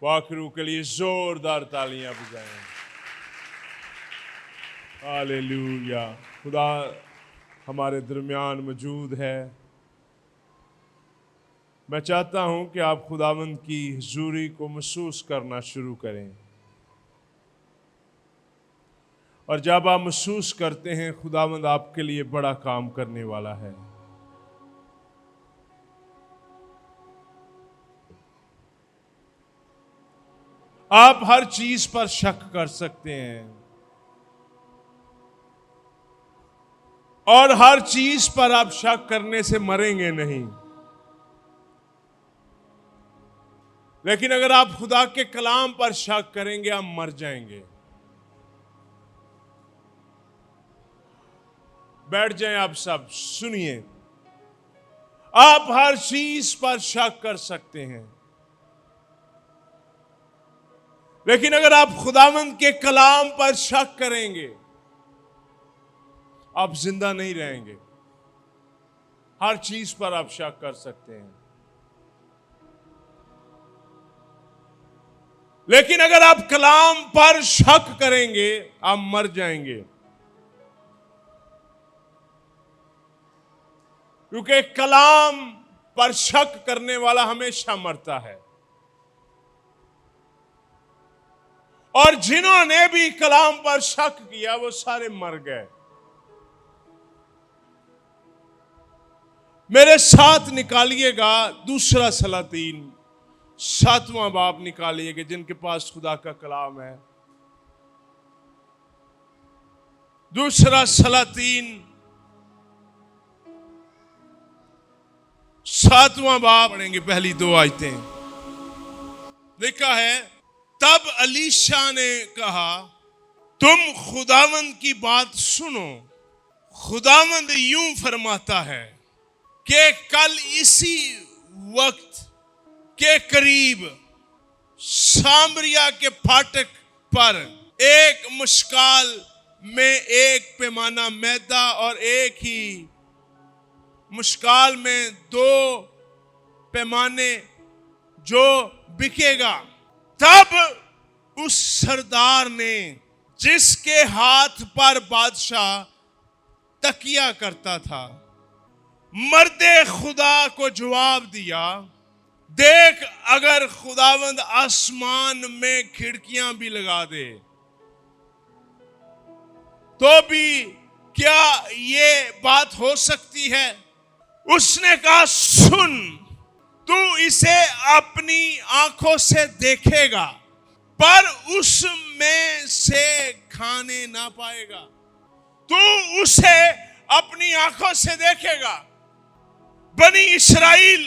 वाकरू के लिए जोरदार तालियां बजाएं। हालेलुया। खुदा हमारे दरमियान मौजूद है। मैं चाहता हूं कि आप खुदावंद की हुजूरी को महसूस करना शुरू करें, और जब आप महसूस करते हैं खुदावंद आपके लिए बड़ा काम करने वाला है। आप हर चीज पर शक कर सकते हैं और हर चीज पर आप शक करने से मरेंगे नहीं, लेकिन अगर आप खुदा के कलाम पर शक करेंगे आप मर जाएंगे। बैठ जाएं आप सब, सुनिए। आप हर चीज पर शक कर सकते हैं, लेकिन अगर आप खुदावंद के कलाम पर शक करेंगे आप जिंदा नहीं रहेंगे। हर चीज पर आप शक कर सकते हैं, लेकिन अगर आप कलाम पर शक करेंगे आप मर जाएंगे, क्योंकि कलाम पर शक करने वाला हमेशा मरता है। और जिन्होंने भी कलाम पर शक किया वो सारे मर गए। मेरे साथ निकालिएगा दूसरा सलातीन 7वां बाब निकालिएगा, जिनके पास खुदा का कलाम है। दूसरा सलातीन 7वां बाब पढ़ेंगे, पहली 2 आयतें। लिखा है, तब अलीशा ने कहा, तुम खुदावंद की बात सुनो। खुदावंद यूं फरमाता है कि कल इसी वक्त के करीब सामरिया के फाटक पर एक मुश्काल में एक पैमाना मैदा और एक ही मुश्काल में 2 पैमाने जो बिकेगा। तब उस सरदार ने, जिसके हाथ पर बादशाह तकिया करता था, मर्दे खुदा को जवाब दिया, देख अगर खुदावंद आसमान में खिड़कियां भी लगा दे तो भी क्या ये बात हो सकती है? उसने कहा, सुन, तू इसे अपनी आंखों से देखेगा पर उसमें से खाने ना पाएगा। तू उसे अपनी आंखों से देखेगा। बनी इस्राएल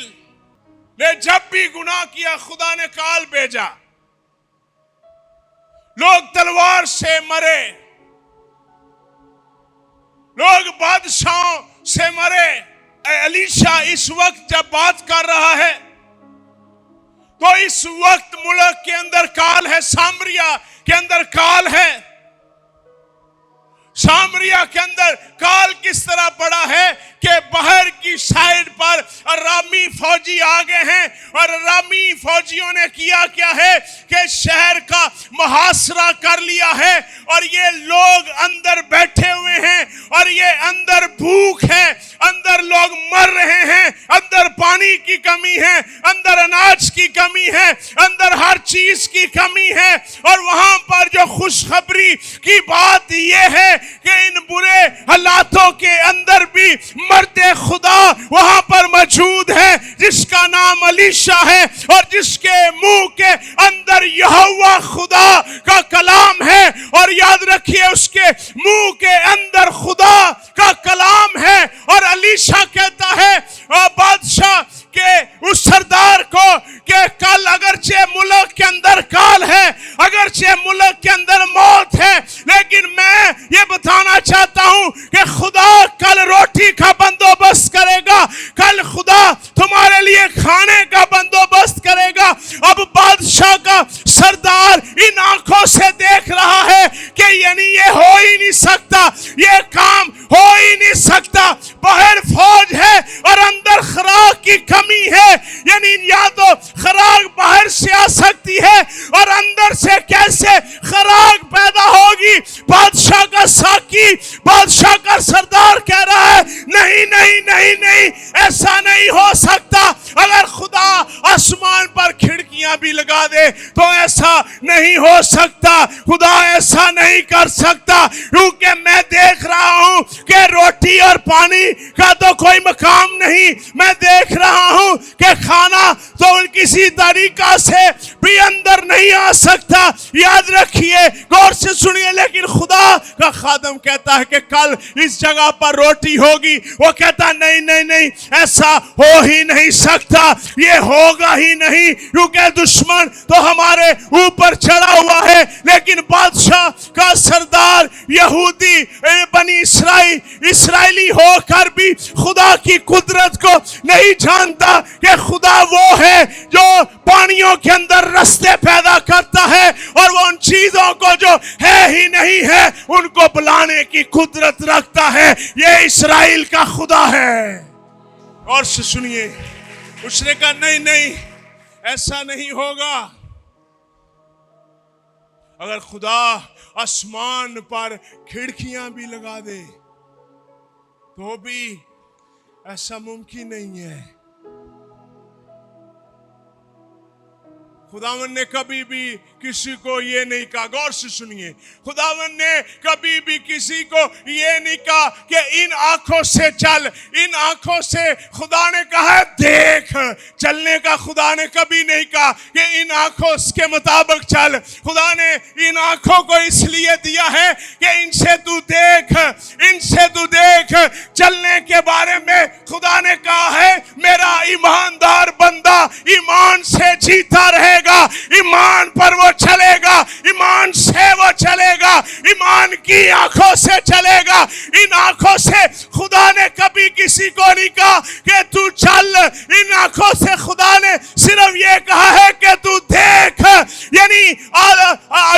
ने जब भी गुनाह किया खुदा ने काल भेजा, लोग तलवार से मरे, लोग बादशाहों से मरे। अलीशा इस वक्त जब बात कर रहा है तो इस वक्त मुल्क के अंदर काल है, सामरिया के अंदर काल है। सामरिया के अंदर काल किस तरह पड़ा है कि बाहर की साइड पर अरामी फौजी आ गए हैं, और अरामी फौजियों ने किया क्या है कि शहर का मुहासरा कर लिया है, और ये लोग अंदर बैठे हुए हैं, और ये अंदर भूख है, अंदर लोग मर रहे हैं, अंदर पानी की कमी है, अंदर अनाज की कमी है, अंदर हर चीज की कमी है। और वहां पर जो खुशखबरी की बात ये है कि इन बुरे हालातों के अंदर भी मर्दे खुदा वहां पर मौजूद है, जिसका नाम अलीशा है और जिसके मुंह के अंदर यहोवा खुदा का कलाम है। और याद रखिए, उसके मुंह के अंदर खुदा का कलाम है। और अलीशा कहता है बादशाह के उस सरदार को कि कल अगरचे मुल्क के अंदर काल है, अगरचे मुल्क के अंदर मौत है, लेकिन मैं ये बताना चाहता हूं कि खुदा कल रोटी का बंदोबस्त करेगा, कल खुदा तुम्हारे लिए खाने का बंदोबस्त करेगा। अब बादशाह का सरदार इन आंखों से देख रहा है कि यानी ये हो ही नहीं सकता, ये काम हो ही नहीं सकता। बाहर फौज है और अंदर खुराक की कमी है, यानी या तो खुराक बाहर से आ सकती है है और अंदर से कैसे खराक पैदा होगी। बादशाह का साकी, बादशाह का सरदार कह रहा है नहीं नहीं नहीं नहीं, ऐसा नहीं हो सकता। अगर खुदा आसमान पर खिड़कियां भी लगा दे तो ऐसा नहीं हो सकता। खुदा ऐसा नहीं कर सकता, क्योंकि मैं देख रहा हूं कि रोटी और पानी का तो कोई मकाम नहीं। मैं देख रहा हूं कि खाना तो किसी तरीका से भी अंदर नहीं आ सकता। याद रखिए, गौर से सुनिए। लेकिन खुदा का खादम कहता है कि कल इस जगह पर रोटी होगी। वो कहता नहीं नहीं नहीं, ऐसा हो ही नहीं सकता, ये होगा ही नहीं, क्योंकि दुश्मन तो हमारे ऊपर चढ़ा हुआ है। लेकिन बादशाह का सरदार यहूदी बनी इस्राएली होकर भी खुदा की कुदरत को नहीं जानता कि खुदा वो है जो पानियों के अंदर रास्ते पैदा करता है और वो उन चीजों को जो है ही नहीं है उनको बुलाने की कुदरत रखता है। ये इस्राएल का खुदा है। और सुनिए, उसने कहा नहीं नहीं, ऐसा नहीं होगा। अगर खुदा आसमान पर खिड़कियां भी लगा दे तो भी ऐसा मुमकिन नहीं है। खुदावन ने कभी भी किसी को ये नहीं कहा, गौर से सुनिए, खुदावन ने कभी भी किसी को ये नहीं कहा कि इन आंखों से चल, इन आंखों से। खुदा ने कहा देख, चलने का खुदा ने कभी नहीं कहा कि इन आंखों के मुताबिक चल। खुदा ने इन आंखों को इसलिए दिया है कि इनसे तू देख, इनसे तू देख। चलने के बारे में खुदा ने कहा है मेरा ईमानदार बंदा ईमान से जीता रहेगा, ईमान पर वो चलेगा, ईमान से वो चलेगा, ईमान की आंखों से चलेगा। इन आंखों से खुदा ने कभी किसी को नहीं कहा कि तू चल। इन आंखों से खुदा ने सिर्फ ये कहा है कि तू देख। यानी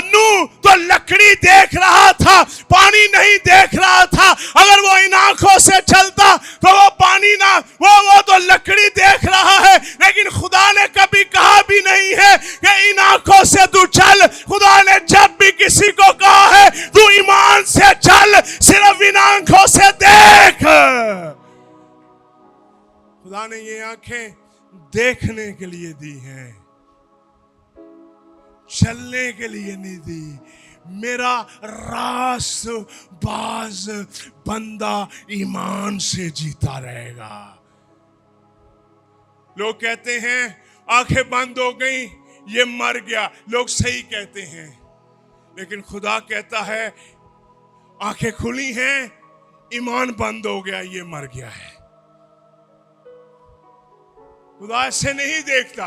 नूह तो लकड़ी देख रहा था, पानी नहीं देख रहा था। अगर वो इन आंखों से चलता तो वो पानी ना, वो तो लकड़ी देख रहा है। लेकिन खुदा ने कभी कहा भी नहीं है कि इन आंखों से तू चल। खुदा ने जब भी किसी को कहा है तू ईमान से चल, सिर्फ इन आंखों से देख। खुदा ने ये आंखें देखने के लिए दी हैं, चलने के लिए नहीं दी। मेरा रास्तबाज बंदा ईमान से जीता रहेगा। लोग कहते हैं आंखें बंद हो गई, ये मर गया। लोग सही कहते हैं, लेकिन खुदा कहता है आंखें खुली हैं, ईमान बंद हो गया, ये मर गया है। खुदा ऐसे नहीं देखता।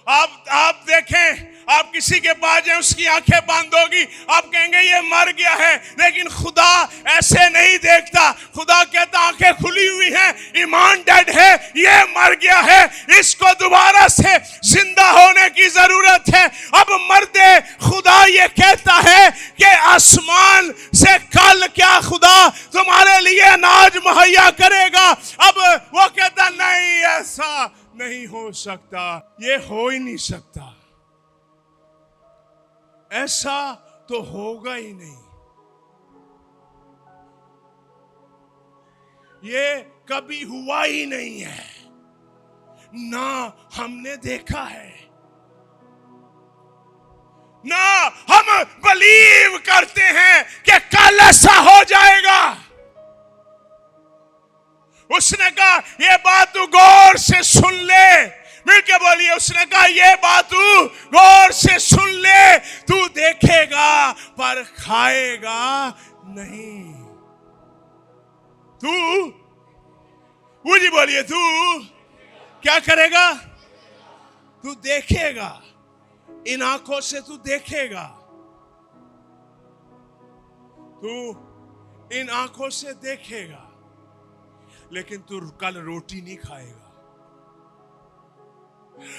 आप देखें, आप किसी के पास जाए, उसकी आंखें बंद होगी, आप कहेंगे ये मर गया है। लेकिन खुदा ऐसे नहीं देखता। खुदा कहता आंखें खुली हुई हैं, ईमान डेड है, ये मर गया है, इसको दोबारा से जिंदा होने की जरूरत है। अब मर्दे खुदा ये कहता है कि आसमान से कल क्या खुदा तुम्हारे लिए अनाज मुहैया करेगा। अब वो कहता नहीं, ऐसा नहीं हो सकता, ये हो ही नहीं सकता, ऐसा तो होगा ही नहीं, ये कभी हुआ ही नहीं है, ना हमने देखा है, ना हम बिलीव करते हैं कि कल ऐसा हो जाएगा। उसने कहा ये बात तू गौर से सुन ले, मिलके बोलिए। उसने कहा ये बात तू गौर से सुन ले, तू देखेगा पर खाएगा नहीं। तू जी बोलिए, तू क्या करेगा? तू देखेगा, इन आंखों से तू देखेगा, तू इन आंखों से देखेगा, लेकिन तू कल रोटी नहीं खाएगा।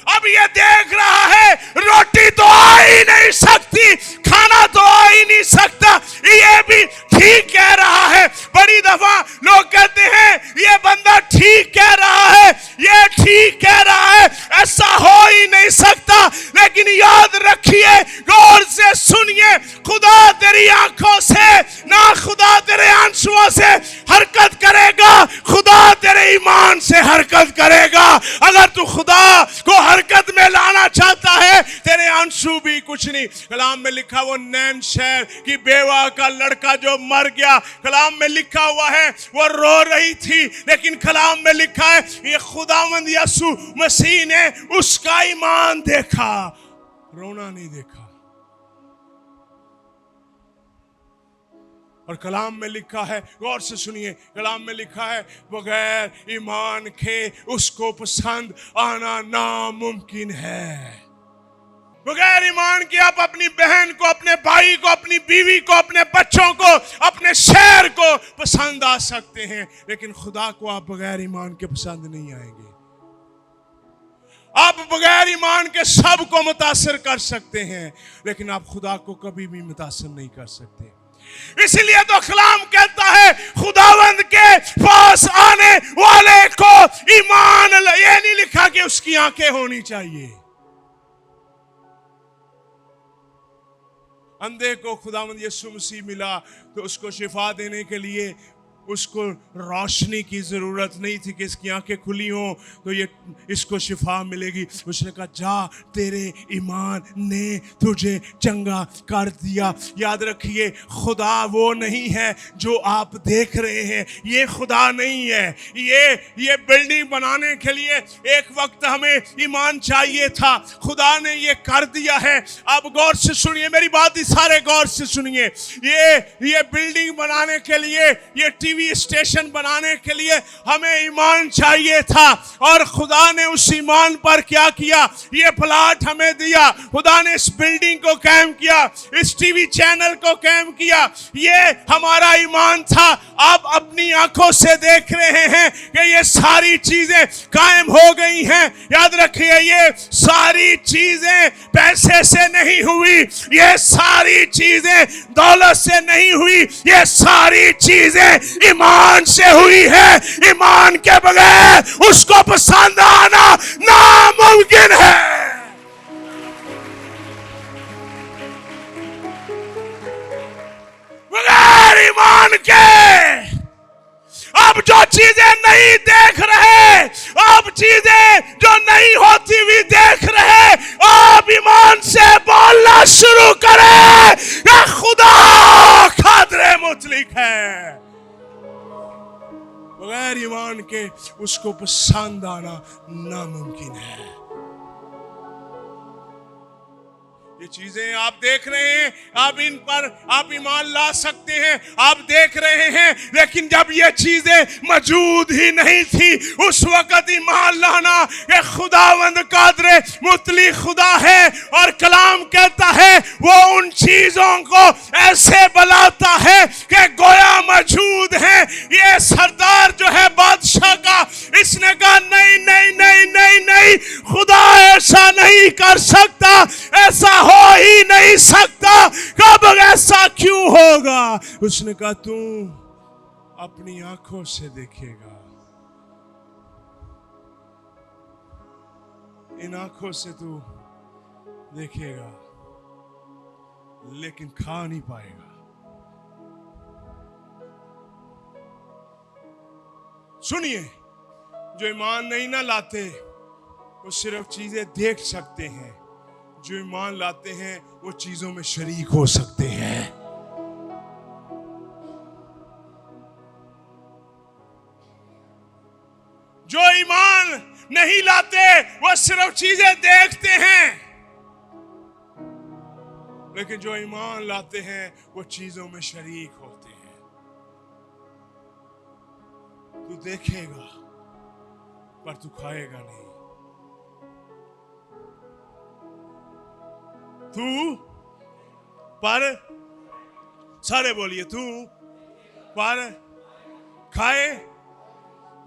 अब ये देख रहा है रोटी तो आ ही नहीं सकती, खाना तो आ ही नहीं सकता, ये भी ठीक कह रहा है। बड़ी दफा लोग कहते हैं ये बंदा ठीक कह रहा है, ये ठीक कह रहा है, ऐसा हो ही नहीं सकता। लेकिन याद याद रखिए, गौर से सुनिए, खुदा तेरी आंखों से ना खुदा तेरे आंसुओं से हरकत करेगा, खुदा तेरे ईमान से हरकत करेगा। अगर तू खुदा को हरकत में लाना चाहता है, तेरे आंसू भी कुछ नहीं। कलाम में लिखा वो नैन शहर की बेवा का लड़का जो मर गया, कलाम में लिखा हुआ है वो रो रही थी, लेकिन कलाम में लिखा है ये खुदावंद यीशु मसीह ने उसका ईमान देखा, रोना नहीं देखा। और कलाम में लिखा है, गौर से सुनिए, कलाम में लिखा है बगैर ईमान के उसको पसंद आना नामुमकिन है। बगैर ईमान के आप अपनी बहन को, अपने भाई को, अपनी बीवी को, अपने बच्चों को, अपने शहर को पसंद आ सकते हैं, लेकिन खुदा को आप बगैर ईमान के पसंद नहीं आएंगे। आप बगैर ईमान के सबको मुतासिर कर सकते हैं, लेकिन आप खुदा को कभी भी मुतासिर नहीं कर सकते। इसलिए तो कलाम कहता है खुदावंद के पास आने वाले को ईमान, ये नहीं लिखा कि उसकी आंखें होनी चाहिए। अंधे को खुदावंद यीशु मसीह मिला तो उसको शिफा देने के लिए उसको रोशनी की जरूरत नहीं थी कि इसकी आंखें खुली हों तो ये इसको शिफा मिलेगी। उसने कहा जा तेरे ईमान ने तुझे चंगा कर दिया। याद रखिए, खुदा वो नहीं है जो आप देख रहे हैं, ये खुदा नहीं है। ये बिल्डिंग बनाने के लिए एक वक्त हमें ईमान चाहिए था, खुदा ने ये कर दिया है। अब गौर से सुनिए मेरी बात, सारे गौर से सुनिए। ये बिल्डिंग बनाने के लिए, ये टीवी स्टेशन बनाने के लिए हमें ईमान चाहिए था, और खुदा ने उस ईमान पर क्या किया, ये प्लाट हमें दिया। खुदा ने इस बिल्डिंग को कायम किया, इस टीवी चैनल को कायम किया, ये हमारा ईमान था। आप अपनी आंखों से देख रहे हैं कि ये सारी चीजें कायम हो गई हैं। याद रखिए, ये सारी चीजें पैसे से नहीं हुई, ये सारी चीजें दौलत से नहीं हुई, ये सारी चीजें ईमान से हुई है। ईमान के बगैर उसको पसंद आना नामुमकिन है। बगैर ईमान के अब जो चीजें नहीं देख रहे, अब चीजें जो नहीं होती हुई देख रहे, आप ईमान से बोलना शुरू करें कि खुदा कादिर मुतलक है। बगैर ईमान के उसको पसंद आना नामुमकिन है। ये चीजें आप देख रहे हैं, आप इन पर आप ईमान ला सकते हैं, आप देख रहे हैं, लेकिन जब ये चीजें मौजूद ही नहीं थी उस वक्त ईमान लाना ये खुदावंद कादिर मुतलक खुदा है। और कलाम कहता है वो उन चीजों को ऐसे बुलाता है कि गोया मौजूद है। ये सरदार जो है बादशाह का, इसने कहा नहीं नहीं नहीं नहीं नहीं, खुदा ऐसा नहीं कर सकता, ऐसा हो ही नहीं सकता, कब ऐसा क्यों होगा। उसने कहा तू अपनी आंखों से देखेगा, इन आंखों से तू देखेगा, लेकिन खा नहीं पाएगा। सुनिए, जो ईमान नहीं ना लाते वो सिर्फ चीजें देख सकते हैं, जो ईमान लाते हैं वो चीजों में शरीक हो सकते हैं। जो ईमान नहीं लाते वो सिर्फ चीजें देखते हैं, लेकिन जो ईमान लाते हैं वो चीजों में शरीक होते हैं। तू देखेगा पर तू खाएगा नहीं। तू पर, सारे बोलिए, तू पर खाए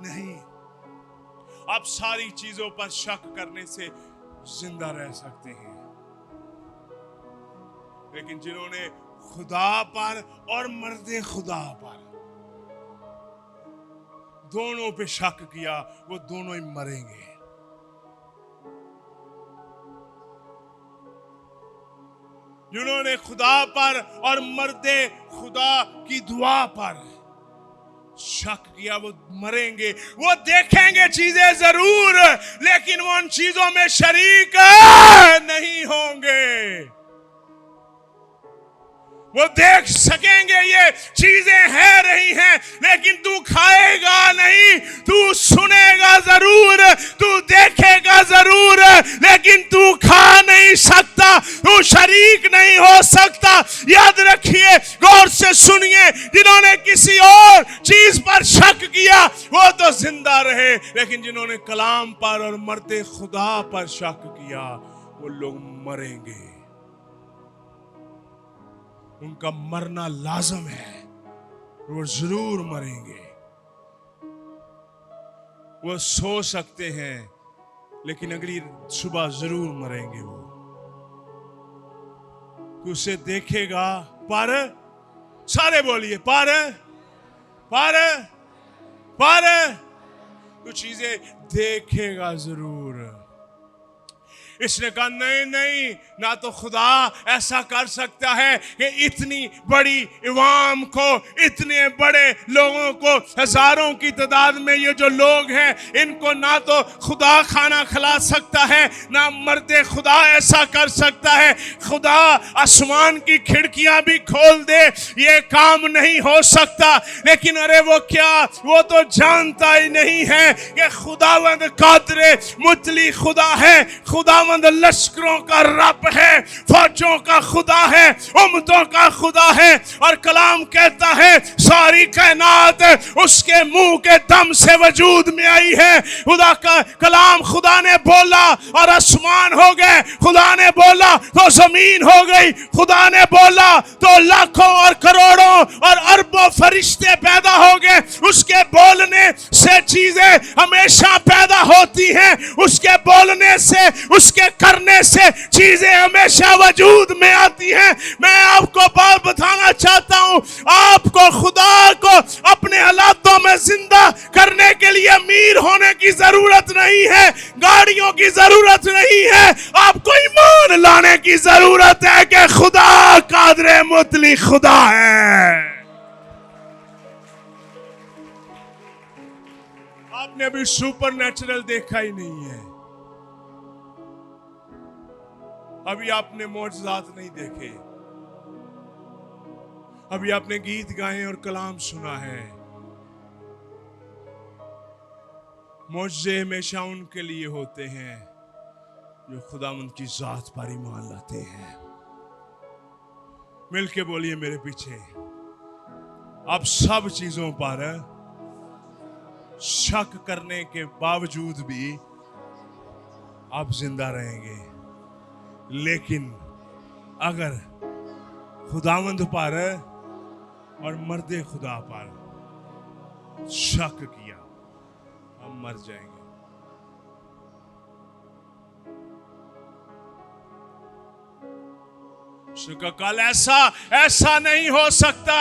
नहीं। आप सारी चीजों पर शक करने से जिंदा रह सकते हैं, लेकिन जिन्होंने खुदा पर और मर्दे खुदा पर दोनों पे शक किया वो दोनों ही मरेंगे। जिन्होंने खुदा पर और मर्दे खुदा की दुआ पर शक किया, वो मरेंगे। वो देखेंगे चीजें जरूर, लेकिन वो उन चीजों में शरीक नहीं होंगे। वो देख सकेंगे ये चीजें है रही हैं, लेकिन तू खाएगा नहीं, तू सुनेगा जरूर, तू देखेगा जरूर, लेकिन तू खा नहीं सकता, तू शरीक नहीं हो सकता। याद रखिए, गौर से सुनिए, जिन्होंने किसी और चीज पर शक किया वो तो जिंदा रहे, लेकिन जिन्होंने कलाम पर और मरते खुदा पर शक किया वो लोग मरेंगे। उनका मरना लाजम है, वो जरूर मरेंगे। वो सो सकते हैं, लेकिन अगली सुबह जरूर मरेंगे। वो तू उसे देखेगा पर, सारे बोलिए पर पर पर, तू चीजें देखेगा जरूर। इसने कहा नहीं नहीं, ना तो खुदा ऐसा कर सकता है कि इतनी बड़ी इमाम को, इतने बड़े लोगों को, हजारों की तादाद में ये जो लोग हैं, इनको ना तो खुदा खाना खिला सकता है, ना मर्दे खुदा ऐसा कर सकता है। खुदा आसमान की खिड़कियां भी खोल दे, ये काम नहीं हो सकता। लेकिन अरे वो क्या, वो तो जानता ही नहीं है कि खुदावंद कादरे मुतली खुदा है, खुदा लश्करों का रब है, फौजों का खुदा है, उम्मतों का खुदा है। और कलाम कहता है सारी कायनात उसके मुंह के दम से वजूद में आई है। खुदा का कलाम, खुदा ने बोला और आसमान हो गए, खुदा ने बोला तो जमीन हो गई, खुदा ने बोला तो लाखों और करोड़ों और अरबों फरिश्ते पैदा हो गए। उसके बोलने से चीजें हमेशा पैदा होती हैं, उसके बोलने से, उसके करने से चीजें हमेशा वजूद में आती हैं। मैं आपको बात बताना चाहता हूं, आपको खुदा को अपने हालातों में जिंदा करने के लिए अमीर होने की जरूरत नहीं है, गाड़ियों की जरूरत नहीं है, आपको ईमान लाने की जरूरत है कि खुदा कादरे मुतली खुदा है। आपने अभी सुपर नेचुरल देखा ही नहीं है, अभी आपने मौजज़ात नहीं देखे, अभी आपने गीत गाए और कलाम सुना है। मौजज़े हमेशा उनके लिए होते हैं जो खुदावंद की जात पर ईमान लाते हैं। मिलके बोलिए मेरे पीछे, आप सब चीजों पर शक करने के बावजूद भी आप जिंदा रहेंगे। लेकिन अगर खुदावंद पर और मर्दे खुदा पर शक किया, हम मर जाएंगे। कल ऐसा नहीं हो सकता।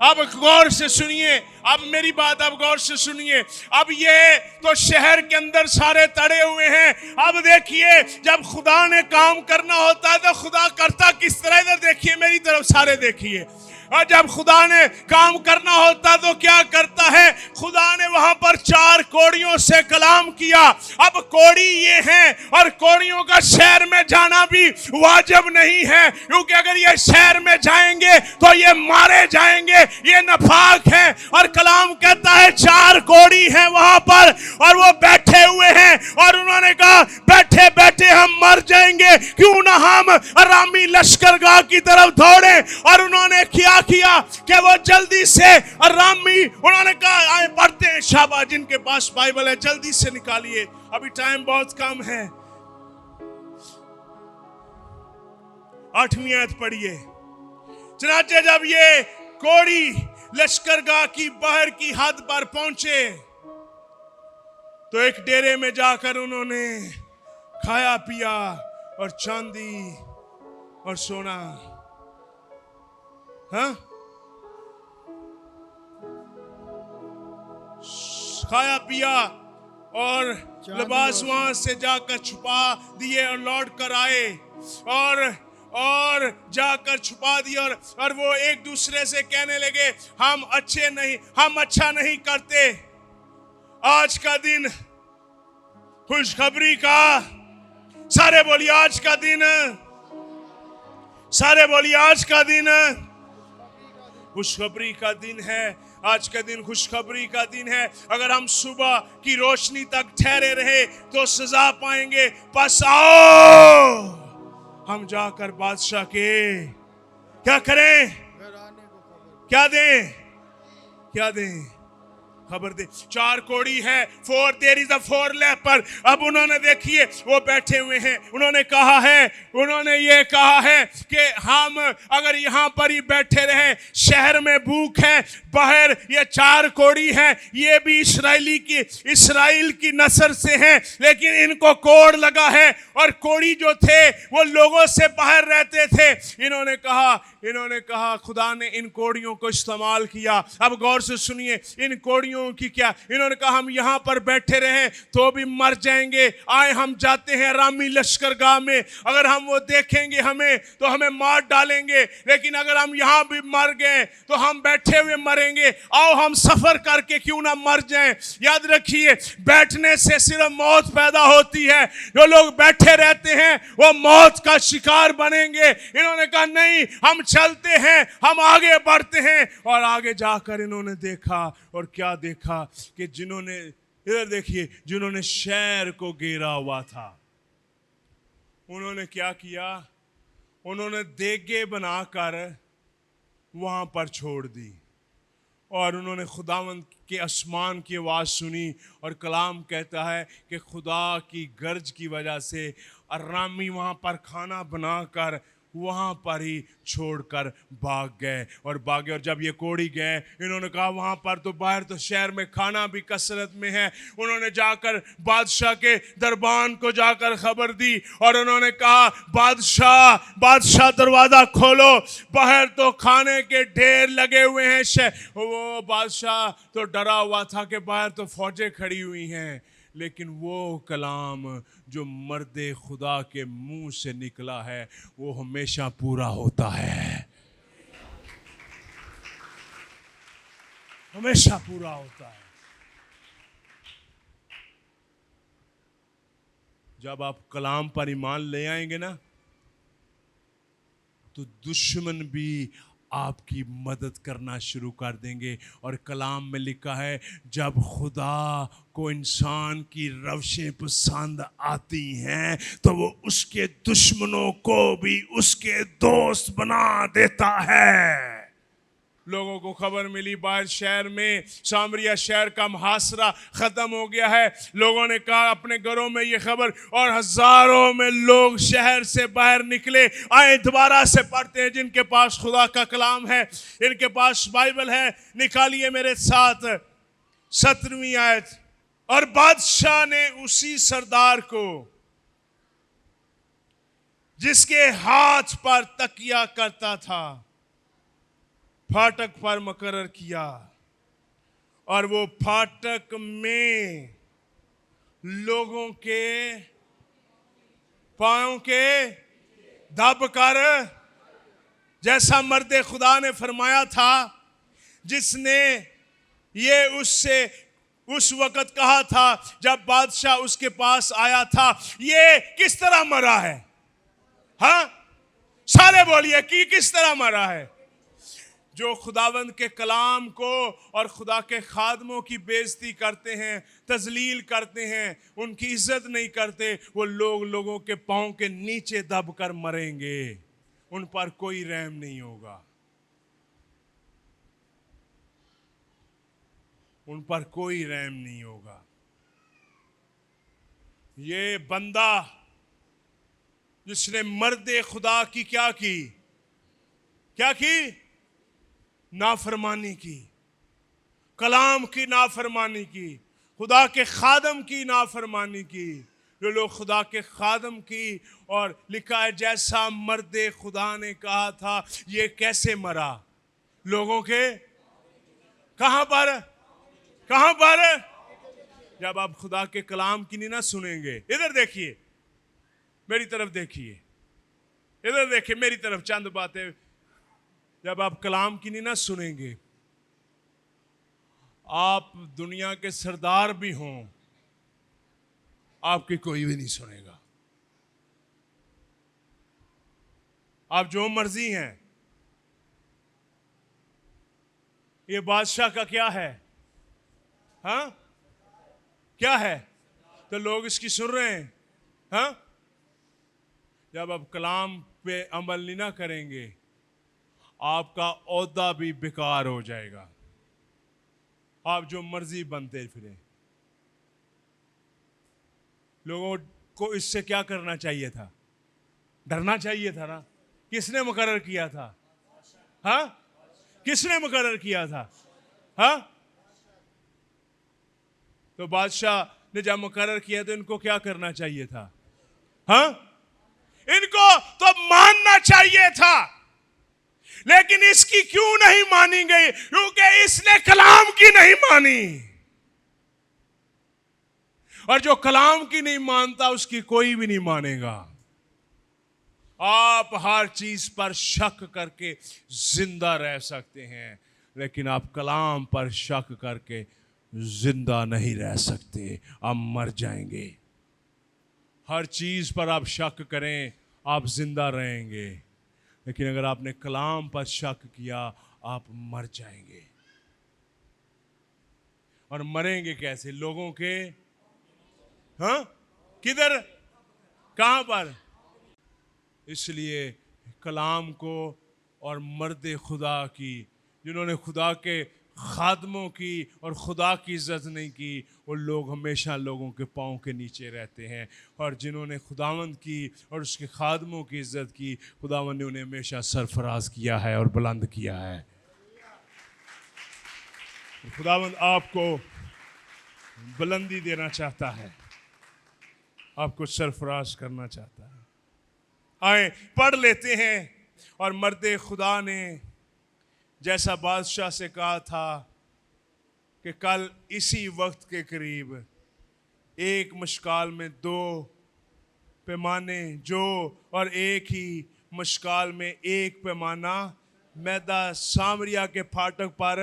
अब गौर से सुनिए, अब मेरी बात अब गौर से सुनिए। अब ये तो शहर के अंदर सारे तड़े हुए हैं। अब देखिए, जब खुदा ने काम करना होता है तो खुदा करता किस तरह, इधर देखिए मेरी तरफ, सारे देखिए। और जब खुदा ने काम करना होता तो क्या करता है, खुदा ने वहां पर 4 कोड़ियों से कलाम किया। अब कोड़ी ये हैं और कोड़ियों का शहर में जाना भी वाजिब नहीं है, क्योंकि अगर ये शहर में जाएंगे तो ये मारे जाएंगे, ये नापाक है। और कलाम कहता है 4 कोड़ी हैं वहां पर और वो बैठे हुए हैं और उन्होंने कहा बैठे बैठे हम मर जाएंगे, क्यों ना हम अरामी लश्करगाह की तरफ दौड़े। और उन्होंने किया कि वो जल्दी से अरामी, उन्होंने कहा आए पढ़ते हैं, शाबाश जिनके पास बाइबल है जल्दी से निकालिए, अभी टाइम बहुत कम है। 8वीं आयत पढ़िए। चनाचे जब ये कोड़ी लश्करगाह की बाहर की हद पर पहुंचे तो एक डेरे में जाकर उन्होंने खाया पिया और चांदी और सोना, हाँ, खाया पिया और लिबास वहां से जाकर छुपा दिए और लौट कर आए और और जाकर छुपा दिया और वो एक दूसरे से कहने लगे हम अच्छा नहीं करते। आज का दिन खुशखबरी का, सारे बोलिए आज का दिन, सारे बोलिए आज का दिन खुशखबरी का दिन है। आज का दिन खुशखबरी का दिन है। अगर हम सुबह की रोशनी तक ठहरे रहे तो सजा पाएंगे। बस आओ हम जाकर बादशाह के क्या करें, क्या दें खबर दे। 4 कोड़ी है, देयर इज अ 4 लेपर। अब उन्होंने देखिए वो बैठे हुए हैं, उन्होंने ये कहा है कि हम अगर यहाँ पर ही बैठे रहे, शहर में भूख है, बाहर ये 4 कोड़ी हैं, ये भी इस्राएल की नस्ल से हैं, लेकिन इनको कोड़ लगा है और कोड़ी जो थे वो लोगों से बाहर रहते थे। इन्होंने कहा खुदा ने इन कोड़ियों को इस्तेमाल किया। अब गौर से सुनिए, इन कोड़ियों की क्या, इन्होंने कहा हम यहां पर बैठे रहे तो भी मर जाएंगे, आए हम जाते हैं अरामी लश्करगाह में, अगर हम वो देखेंगे हमें तो हमें मार डालेंगे, लेकिन अगर हम यहां भी मर गए तो हम बैठे हुए मरेंगे, आओ हम सफर करके क्यों ना मर जाएं। याद रखिए बैठने से सिर्फ मौत पैदा होती है, जो लोग बैठे रहते हैं वो मौत का शिकार बनेंगे। इन्होंने कहा नहीं हम चलते हैं, हम आगे बढ़ते हैं। और आगे जाकर इन्होंने देखा, और क्या देखा कि इधर देखिए, जिन्होंने शहर को घेरा हुआ था, उन्होंने क्या किया, उन्होंने देगे बनाकर वहां पर छोड़ दी और उन्होंने खुदावंद के आसमान की आवाज़ सुनी। और कलाम कहता है कि खुदा की गर्ज की वजह से अरामी वहाँ पर खाना बनाकर वहाँ पर ही छोड़कर भाग गए। और जब ये कोड़ी गए, इन्होंने कहा वहाँ पर तो बाहर तो शहर में खाना भी कसरत में है। उन्होंने जाकर बादशाह के दरबान को जाकर खबर दी और उन्होंने कहा बादशाह दरवाज़ा खोलो, बाहर तो खाने के ढेर लगे हुए हैं। वो बादशाह तो डरा हुआ था कि बाहर तो फौजें खड़ी हुई हैं, लेकिन वो कलाम जो मर्दे खुदा के मुंह से निकला है वो हमेशा पूरा होता है, हमेशा पूरा होता है। जब आप कलाम पर ईमान ले आएंगे ना, तो दुश्मन भी आपकी मदद करना शुरू कर देंगे। और कलाम में लिखा है जब खुदा को इंसान की रवशें पसंद आती हैं तो वो उसके दुश्मनों को भी उसके दोस्त बना देता है। लोगों को खबर मिली बाहर शहर में सामरिया शहर का मुहासरा खत्म हो गया है। लोगों ने कहा अपने घरों में ये खबर, और हजारों में लोग शहर से बाहर निकले। आए दोबारा से पढ़ते हैं, जिनके पास खुदा का कलाम है, इनके पास बाइबल है, निकालिए मेरे साथ 17वीं आयत। और बादशाह ने उसी सरदार को जिसके हाथ पर तकिया करता था फाटक पर मुकर्रर किया, और वो फाटक में लोगों के पांव के दब कर, जैसा मर्दे खुदा ने फरमाया था, जिसने ये उससे उस वक्त कहा था जब बादशाह उसके पास आया था, ये किस तरह मरा है। हाँ सारे बोलिए कि किस तरह मरा है। जो खुदावंद के कलाम को और खुदा के खादमों की बेइज्जती करते हैं, तजलील करते हैं, उनकी इज्जत नहीं करते, वो लोगों के पांव के नीचे दब कर मरेंगे, उन पर कोई रहम नहीं होगा, उन पर कोई रहम नहीं होगा। ये बंदा जिसने मर्दे खुदा की क्या की नाफरमानी की, कलाम की नाफरमानी की, खुदा के खादम की नाफरमानी की। जो लोग खुदा के खादम की, और लिखा है जैसा मर्दे खुदा ने कहा था, ये कैसे मरा, लोगों के कहां पर जब आप खुदा के कलाम की नहीं ना सुनेंगे। इधर देखिए, मेरी तरफ देखिए, इधर देखिए, मेरी तरफ चंद बातें। जब आप कलाम की नहीं ना सुनेंगे, आप दुनिया के सरदार भी हों, आपकी कोई भी नहीं सुनेगा। आप जो मर्जी हैं, ये बादशाह का क्या है? हाँ, क्या है? तो लोग इसकी सुन रहे हैं। हाँ, जब आप कलाम पे अमल नहीं ना करेंगे, आपका ओहदा भी बेकार हो जाएगा। आप जो मर्जी बनते फिरे। लोगों को इससे क्या करना चाहिए था? डरना चाहिए था ना। किसने मुकर्रर किया था? हाँ, किसने मुकर्रर किया था? हाँ, तो बादशाह ने जब मुकर्रर किया तो इनको क्या करना चाहिए था? हाँ, इनको तो मानना चाहिए था। लेकिन इसकी क्यों नहीं मानी गई? क्योंकि इसने कलाम की नहीं मानी। और जो कलाम की नहीं मानता, उसकी कोई भी नहीं मानेगा। आप हर चीज पर शक करके जिंदा रह सकते हैं, लेकिन आप कलाम पर शक करके जिंदा नहीं रह सकते, आप मर जाएंगे। हर चीज पर आप शक करें, आप जिंदा रहेंगे, लेकिन अगर आपने कलाम पर शक किया, आप मर जाएंगे। और मरेंगे कैसे? लोगों के, हाँ, किधर, कहां पर? इसलिए कलाम को और मर्द खुदा की, जिन्होंने खुदा के खादमों की और खुदा की इज्जत नहीं की, वो लोग हमेशा लोगों के पाँव के नीचे रहते हैं। और जिन्होंने खुदावंद की और उसके खादमों की इज्जत की, खुदावंद ने उन्हें हमेशा सरफराज किया है और बुलंद किया है। खुदावंद आपको बुलंदी देना चाहता है, आपको सरफराज करना चाहता है। आए पढ़ लेते हैं। और मर्द खुदा ने जैसा बादशाह से कहा था कि कल इसी वक्त के करीब एक मशकाल में 2 पैमाने जो, और एक ही मशकाल में 1 पैमाना मैदा सामरिया के फाटक पर,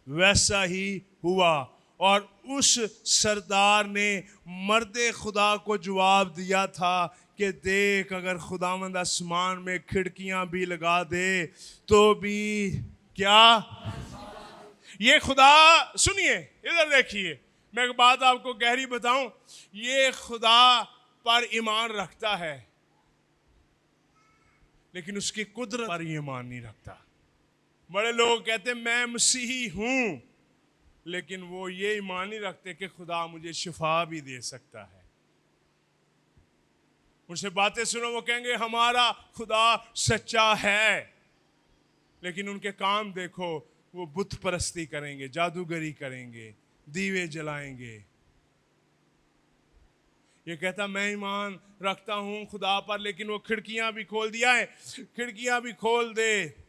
वैसा ही हुआ। और उस सरदार ने मर्द खुदा को जवाब दिया था कि देख, अगर खुदावंद आसमान में खिड़कियां भी लगा दे तो भी क्या? ये खुदा, सुनिए, इधर देखिए, मैं एक बात आपको गहरी बताऊं, ये खुदा पर ईमान रखता है, लेकिन उसकी कुदरत पर ईमान नहीं रखता। बड़े लोग कहते मैं मसीही हूं, लेकिन वो ये ईमान नहीं रखते कि खुदा मुझे शिफा भी दे सकता है। उनसे बातें सुनो, वो कहेंगे हमारा खुदा सच्चा है, लेकिन उनके काम देखो, वो बुत परस्ती करेंगे, जादूगरी करेंगे, दीवे जलाएंगे। ये कहता मैं ईमान रखता हूं खुदा पर, लेकिन वो खिड़कियां भी खोल दिया है, खिड़कियां भी खोल दे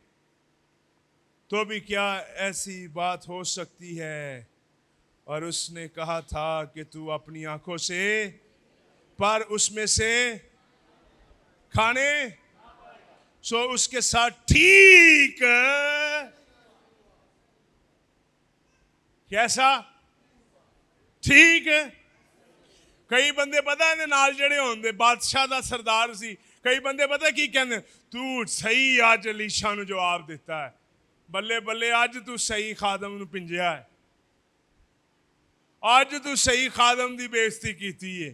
तो भी क्या ऐसी बात हो सकती है? और उसने कहा था कि तू अपनी आंखों से, पर उसमें से खाने, सो उसके साथ ठीक कैसा? ठीक है। कई बंदे पता है नाल जड़े होंगे, बादशाह दा सरदार सी, कई बंदे पता की कहते, तू सही अज अलीशा नूं जवाब दिता है, बल्ले बल्ले अज तू सही खादम नूं पिंजिया है, अज तू सही खादम दी बेइज्जती कीती है।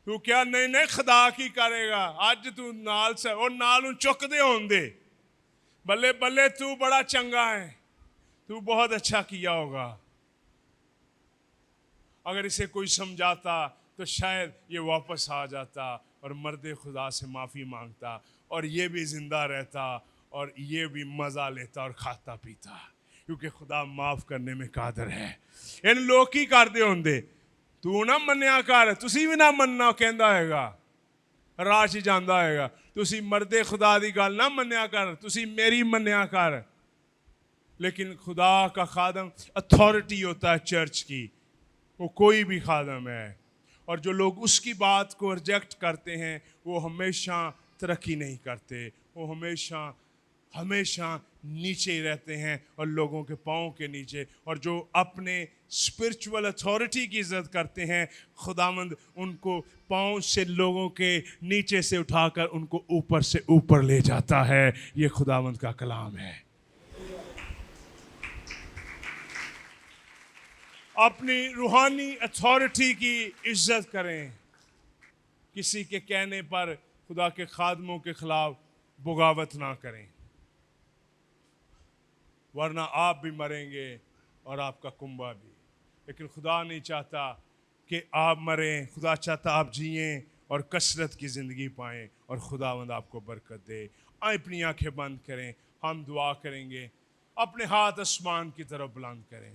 तू क्या नहीं नहीं खुदा की करेगा? अज तू नाल से और नाल चुकदे होंदे, बल्ले बल्ले तू बड़ा चंगा है, तू बहुत अच्छा किया होगा। अगर इसे कोई समझाता तो शायद ये वापस आ जाता और मर्द खुदा से माफ़ी मांगता, और ये भी ज़िंदा रहता, और ये भी मज़ा लेता और खाता पीता, क्योंकि खुदा माफ़ करने में कादर है। इन लोग की करते होंगे, तू ना मन्निया कर, तुसी भी ना मन्ना कहंदा होएगा, राह च जांदा होएगा, तुसी मर्द खुदा दी गल ना मन्निया कर, तुसी मेरी मन्निया कर। लेकिन खुदा का खादम अथॉरिटी होता है चर्च की, वो कोई भी खादम है, और जो लोग उसकी बात को रिजेक्ट करते हैं वो हमेशा तरक्की नहीं करते, वो हमेशा हमेशा नीचे ही रहते हैं और लोगों के पाँव के नीचे। और जो अपने स्पिरिचुअल अथॉरिटी की इज्जत करते हैं, खुदावंद उनको पाँव से लोगों के नीचे से उठाकर उनको ऊपर से ऊपर ले जाता है। ये खुदावंद का कलाम है। अपनी रूहानी अथॉरिटी की इज्जत करें। किसी के कहने पर खुदा के खादमों के खिलाफ बगावत ना करें, वरना आप भी मरेंगे और आपका कुंबा भी। लेकिन खुदा नहीं चाहता कि आप मरें, खुदा चाहता आप जिएं और कसरत की ज़िंदगी पाएं और खुदावंद आपको बरकत दे। आए अपनी आंखें बंद करें, हम दुआ करेंगे। अपने हाथ आसमान की तरफ बुलंद करें।